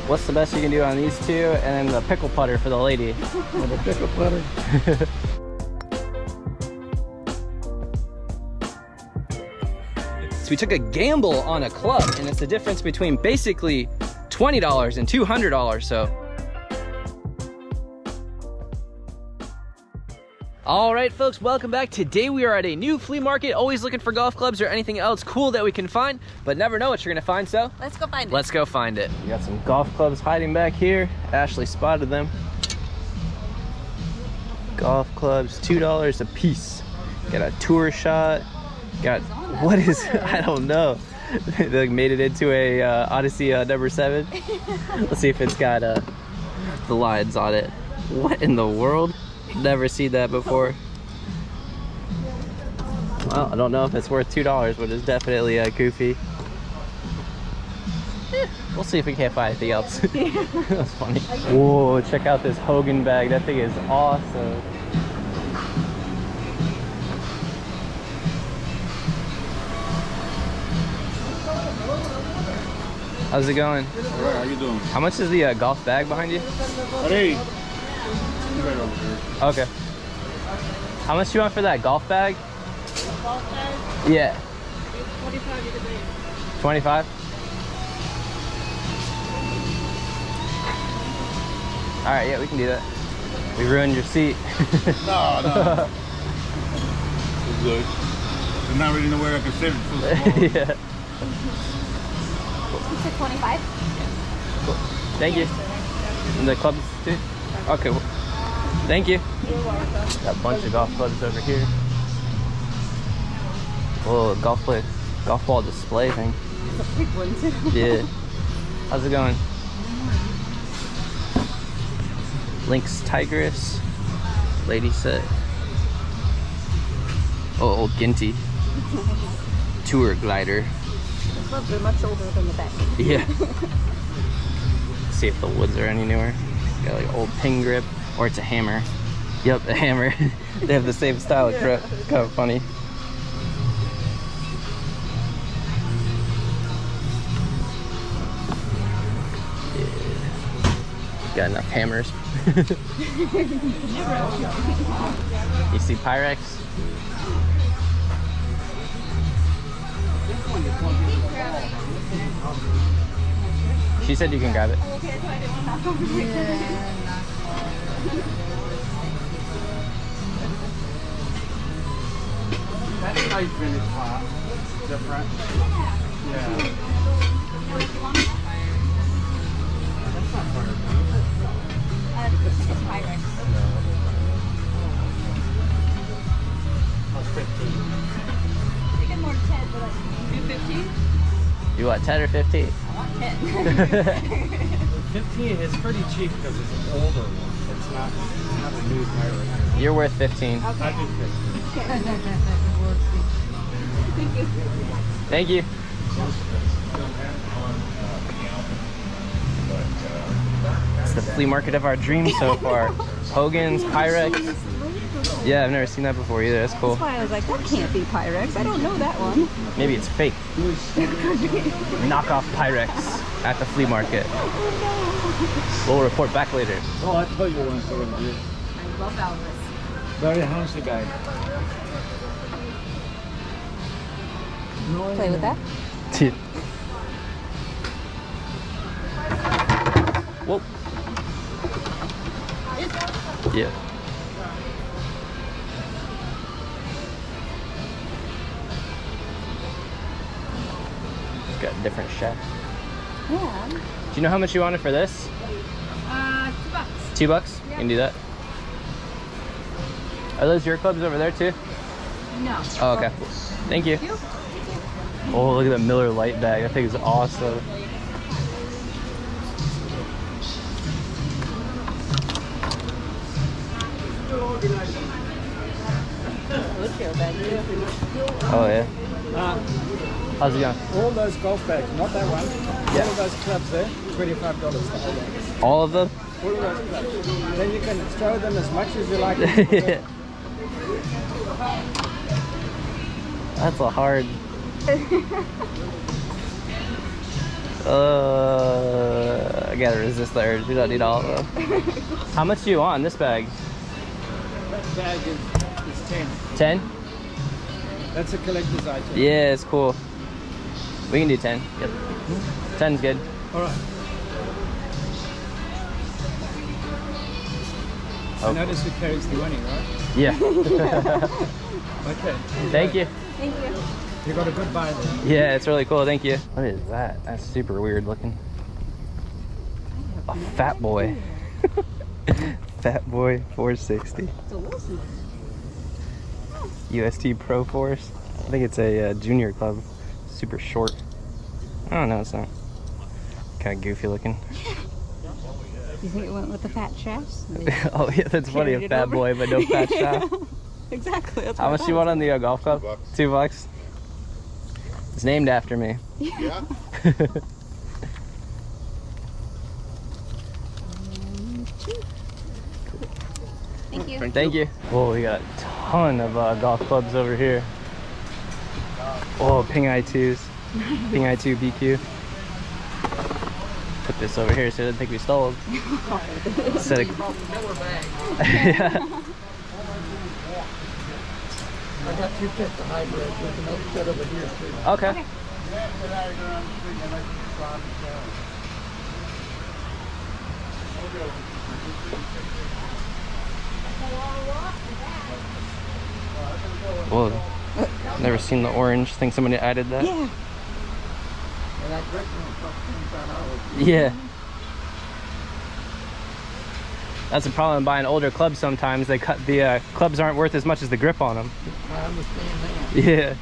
What's the best you can do on these two? And then the pickle putter for the lady. Oh, the pickle putter. So we took a gamble on a club, and it's the difference between basically $20 and $200, so. All right, folks, welcome back. Today we are at a new flea market, always looking for golf clubs or anything else cool that we can find, but never know what you're gonna find, so. Let's go find it. Let's go find it. We got some golf clubs hiding back here. Ashley spotted them. Golf clubs, $2 a piece. Got a tour shot. Got, what is, I don't know. They like made it into a Odyssey number 7. Let's see if it's got the lines on it. What in the world? Never seen that before. Well, I don't know if it's worth $2, but it's definitely goofy. We'll see if we can't find anything else. That's funny. Whoa, check out this Hogan bag. That thing is awesome. How's it going? All right, how you doing? How much is the golf bag behind you? Hey. Right over here. Okay. How much do you want for that golf bag? Golf bag? Yeah. 25 you can make. 25? Alright, yeah, we can do that. We ruined your seat. No. It's good. There's not really nowhere I can sit. It's so small. Yeah. You said 25? Cool. Thank you. And the clubs too? Okay, well, thank you. You're welcome. Got a bunch of golf clubs over here. Whoa, golf ball display thing. It's a big one too. Yeah. How's it going? Lynx Tigress. Lady set. Oh, old Ginty. Tour glider. The clubs are much older than the back. Yeah. See if the woods are any newer. Got like old pin grip, or it's a hammer. Yep, a hammer. They have the same style of grip. It's kind of funny. Yeah. Got enough hammers. You see Pyrex? She said you can grab it. Okay, so I didn't want to That's a nice vintage pot. Different. Yeah. That's not fire. it's Pyrex. That's 15. I get more than 10, but like, do 15? You want 10 or 15? I want 10. 15 is pretty cheap because it's an older one. It's not a new Pyrex. You're worth 15. Okay. I do 15. Thank you. Thank you. It's the flea market of our dreams so far. Hogan's, Pyrex. Yeah, I've never seen that before either. That's cool. That's why I was like, that can't be Pyrex. I don't know that one. Maybe it's fake. Knockoff Pyrex at the flea market. We'll report back later. Oh, I tell you one story. I love Elvis. Very handsome guy. Play with that? Whoa. Yeah. Got a different shaft. Yeah. Do you know how much you wanted for this? $2. $2? You can do that. Are those your clubs over there too? No. Oh, okay. Thank you. Oh, look at the Miller Lite bag. That thing is awesome. Oh yeah. How's it going? All those golf bags, not that one. Yeah. All of those clubs there, $25 for all those. All of them? All of those clubs. Then you can throw them as much as you like. That's a hard. I gotta resist the urge. We don't need all of them. How much do you want in this bag? That bag is 10. 10? That's a collector's item. Yeah, it's cool. We can do 10. Yep. 10's good. All right. Oh. I notice who carries the money, right? Yeah. Okay. Thank you. Thank you. You got a good buy there. Yeah, it's really cool. Thank you. What is that? That's super weird looking. A Fat Boy. Fat Boy 460. It's a Wilson. UST Pro Force. I think it's a junior club. Super short. Oh no, it's not. Kind of goofy looking. You think it went with the fat shafts? Oh yeah, that's funny. A Fat Boy, but no fat shaft. Exactly. That's How much do you want on the golf club? $2. $2. It's named after me. Yeah. Thank you. Thank you. Whoa, we got a ton of golf clubs over here. Oh, Ping I2s. Ping I2 BQ. Put this over here so it doesn't think we stole them. Instead of... Yeah. I got 2 sets of hybrids with another set over here too. Okay. Whoa. Never seen the orange. Think somebody added that? Yeah. And that grip one costs $25. Yeah. That's the problem buying older clubs sometimes. They cut the clubs aren't worth as much as the grip on them. I understand that. Yeah.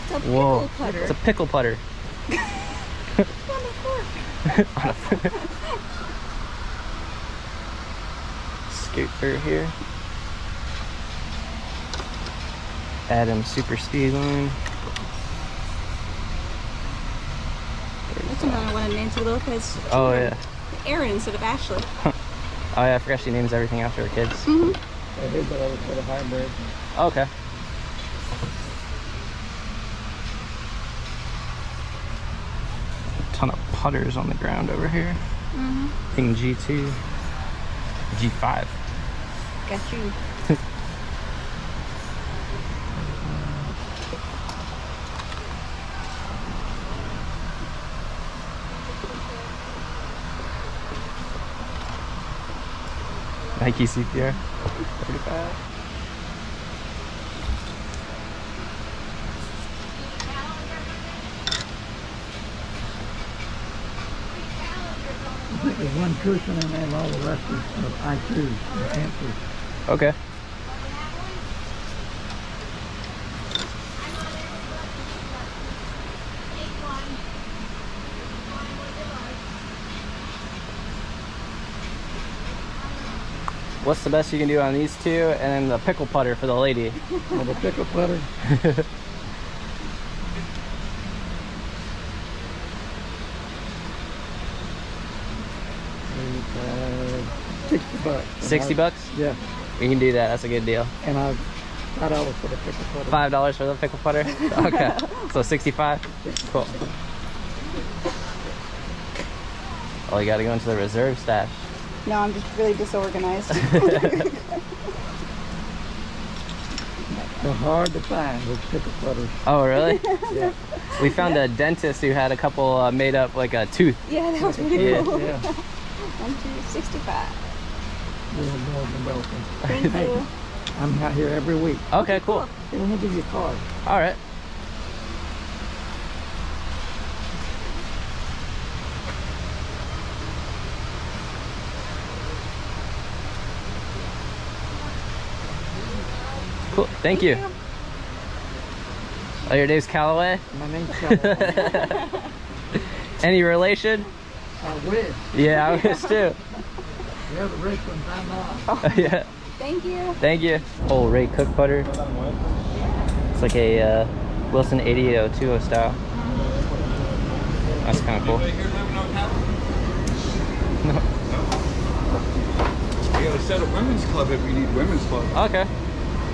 It's a pickle Whoa. putter. It's a pickle putter. On a fork. On a fork. Scoot through here. Adam Super Speed line. That's another one of Nancy Lopez. Oh yeah. Aaron instead of Ashley. Oh yeah, I forgot she names everything after her kids. I did that other set of hybrids. Okay. A ton of putters on the ground over here. Ping G2, G5. Got you. Nike CPR. 35. I think there's one cushion in there and all the rest is of I2s, answers. Okay. What's the best you can do on these two, and then the pickle putter for the lady? Well, the pickle putter. 60 bucks. 60 bucks? Yeah. We can do that. That's a good deal. And I've $5 for the pickle putter. $5 for the pickle putter? Okay. So 65? Cool. Oh, you gotta go into the reserve stash. No, I'm just really disorganized. They're hard to find, those pickle putters. Oh, really? Yeah. We found a dentist who had a couple made up like a tooth. Yeah, that was pretty Yeah. cool. Yeah. 1, 2, 65. You're more than welcome. Thank Hey, you. I'm out here every week. Okay, cool. Hey, let me give you a card. All right. Cool. Thank you. Oh, your name's Callaway? My name's Callaway. Any relation? I wish. Yeah, I wish too. You're the rich ones, I'm not. Yeah. Thank you. Thank you. Whole Ray Cook butter. It's like a Wilson 8802 style. That's kind of cool. No. We got a set of women's club if you need women's club. Okay.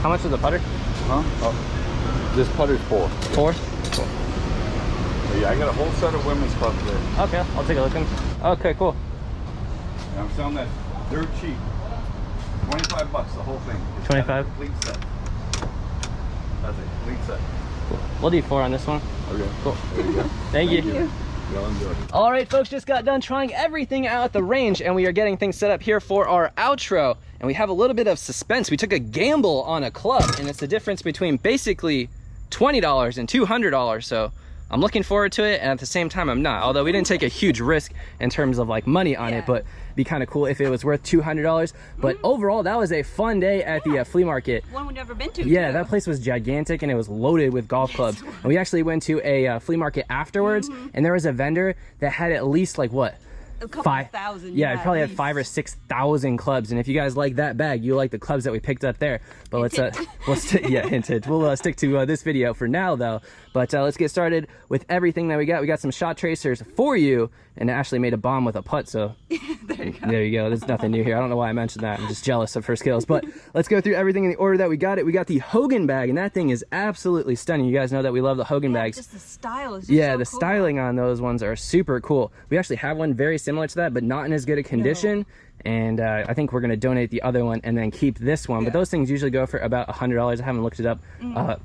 How much is the putter? Huh? Oh. This putter's 4. 4? Are Yeah, I got a whole set of women's clubs there. Okay, I'll take a look. Okay, cool. And I'm selling that dirt cheap. 25 bucks the whole thing. 25? Complete set. That's a complete set. Cool. We'll do 4 on this one. Okay. Cool. There you go. Thank you. Well, enjoy. All right, folks, just got done trying everything out at the range, and we are getting things set up here for our outro. And we have a little bit of suspense. We took a gamble on a club, and it's the difference between basically $20 and $200. So I'm looking forward to it, and at the same time I'm not. Although we didn't take a huge risk in terms of like money on it, but it'd be kind of cool if it was worth $200. But overall, that was a fun day at the flea market. One we've never been to. Yeah, that place was gigantic, and it was loaded with golf clubs. And we actually went to a flea market afterwards, and there was a vendor that had at least like what? A couple thousand. Yeah, it probably had 5,000 or 6,000 clubs. And if you guys like that bag, you like the clubs that we picked up there. But let's hinted. We'll stick to this video for now though. But let's get started with everything that we got. We got some shot tracers for you, and Ashley made a bomb with a putt, so there you go. There's nothing new here. I don't know why I mentioned that. I'm just jealous of her skills. But let's go through everything in the order that we got it. We got the Hogan bag, and that thing is absolutely stunning. You guys know that we love the Hogan bags. Just the style is just yeah, so the cool. styling on those ones are super cool. We actually have one very similar to that, but not in as good a condition. And I think we're going to donate the other one and then keep this one. But those things usually go for about $100. I haven't looked it up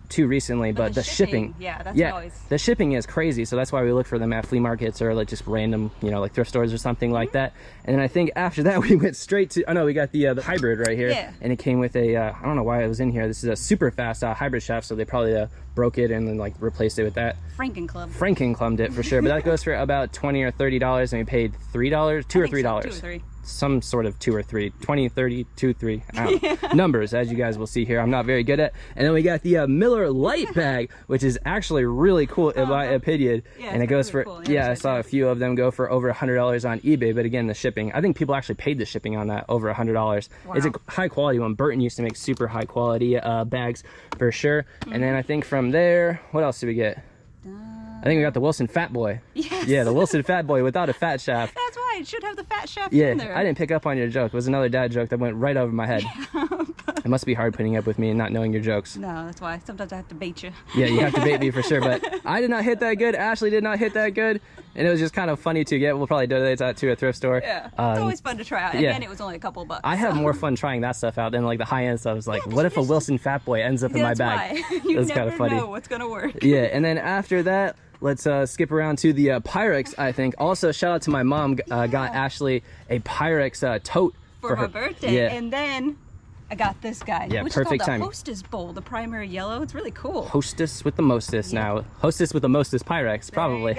too recently, but the shipping, the shipping is crazy. So that's why we look for them at flea markets or like just random, you know, like thrift stores or something like that. And then I think after that we went straight to, we got the hybrid right here, and it came with a I don't know why it was in here. This is a super fast hybrid shaft, so they probably broke it and then like replaced it with that. Frankenclubbed it for sure. But that goes for about $20 or $30, and we paid $2 or $3. Some sort of 2 or 3, 20, 30, 2, 3, I don't know. Numbers, as you guys will see here, I'm not very good at. And then we got the Miller Lite bag, which is actually really cool in my opinion. And it goes for, I saw a few of them go for over $100 on eBay, but again, the shipping, I think people actually paid the shipping on that over $100. It's a high quality one. Burton used to make super high quality bags for sure. And then I think from there, what else did we get? I think we got the Wilson Fat Boy. Yes. Yeah, the Wilson Fat Boy without a fat shaft. That's right. It should have the fat shaft in there. I didn't pick up on your joke. It was another dad joke that went right over my head. It must be hard putting up with me and not knowing your jokes. No, that's why. Sometimes I have to bait you. Yeah, you have to bait me for sure. But I did not hit that good. Ashley did not hit that good. And it was just kind of funny to get. We'll probably donate that to a thrift store. Yeah, it's always fun to try out. Again, it was only a couple bucks. I have more fun trying that stuff out than like the high-end stuff. It's like, what if a Wilson Fat Boy ends up in my bag? That's kind of funny. Know what's going to work. Yeah, and then after that, let's skip around to the Pyrex, I think. Also, shout out to my mom. Got Ashley a Pyrex tote for her birthday. Yeah. And then I got this guy, which is called the Hostess Bowl, the primary yellow. It's really cool. Hostess with the mostest now. Hostess with the mostest Pyrex, probably.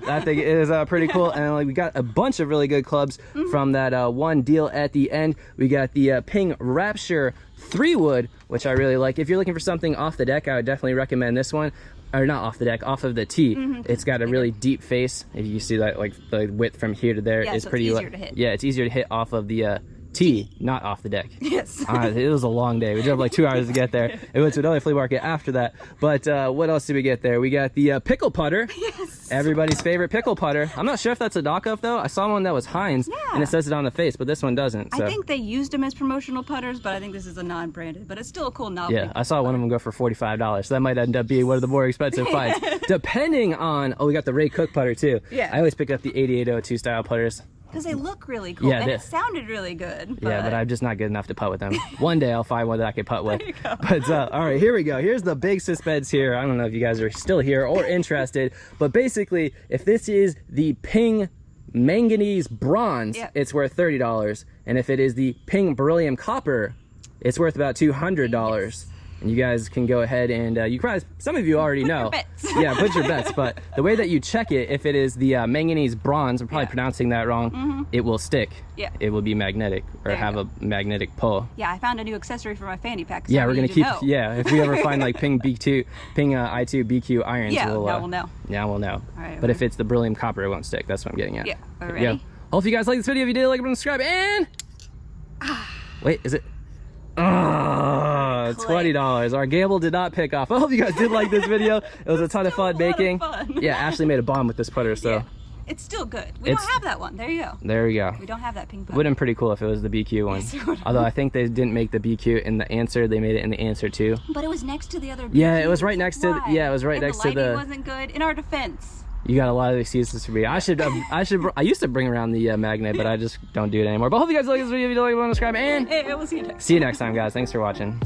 That thing is pretty cool. And like, we got a bunch of really good clubs from that one deal at the end. We got the Ping Rapture 3-wood, which I really like. If you're looking for something off the deck, I would definitely recommend this one. Or not off the deck, off of the tee. It's got a really deep face. If you see that, like the width from here to there is so pretty. It's easier to hit. Yeah, it's easier to hit off of the tee, not off the deck. Yes. It was a long day. We drove like 2 hours to get there. It went to another flea market after that. But what else did we get there? We got the pickle putter. Yes. Everybody's favorite pickle putter. I'm not sure if that's a knockoff though. I saw one that was Heinz, and it says it on the face, but this one doesn't. So. I think they used them as promotional putters, but I think this is a non-branded. But it's still a cool novelty. Yeah, I saw one of them go for $45, so that might end up being one of the more expensive finds. Depending on, we got the Ray Cook putter too. Yeah. I always pick up the 8802 style putters. Because they look really cool, and it sounded really good. But... Yeah, but I'm just not good enough to putt with them. One day I'll find one that I can putt with. There you go. But all right, here we go. Here's the big suspense here. I don't know if you guys are still here or interested, but basically, if this is the Ping Manganese Bronze, it's worth $30. And if it is the Ping Beryllium Copper, it's worth about $200. And you guys can go ahead and you guys, some of you already know. Yeah, put your bets. But the way that you check it, if it is the manganese bronze, I'm probably pronouncing that wrong, it will stick. Yeah. It will be magnetic or have a magnetic pull. Yeah, I found a new accessory for my fanny pack. Yeah, we're going to keep, if we ever find like Ping I2 BQ irons, we'll know. Yeah, we'll know. All right, but if it's the beryllium copper, it won't stick. That's what I'm getting at. Yeah, already. Hope you guys like this video. If you did, like, subscribe, and... Wait, is it... Oh, $20. Our gamble did not pick off. I hope you guys did like this video. It was a ton of fun making. Yeah, Ashley made a bomb with this putter, so. Yeah. It's still good. We don't have that one. There you go. There we go. We don't have that pink putter. Would have been pretty cool if it was the BQ one. Yes, although I think they didn't make the BQ in the answer. They made it in the answer too. But it was next to the other BQ. Yeah, it was right next to. Yeah, it was right next to the. The lighting wasn't good. In our defense, You got a lot of excuses for me. I used to bring around the magnet, but I just don't do it anymore. But hope you guys like this video. If you like, subscribe, and we'll see you next time. See you next time, guys. Thanks for watching.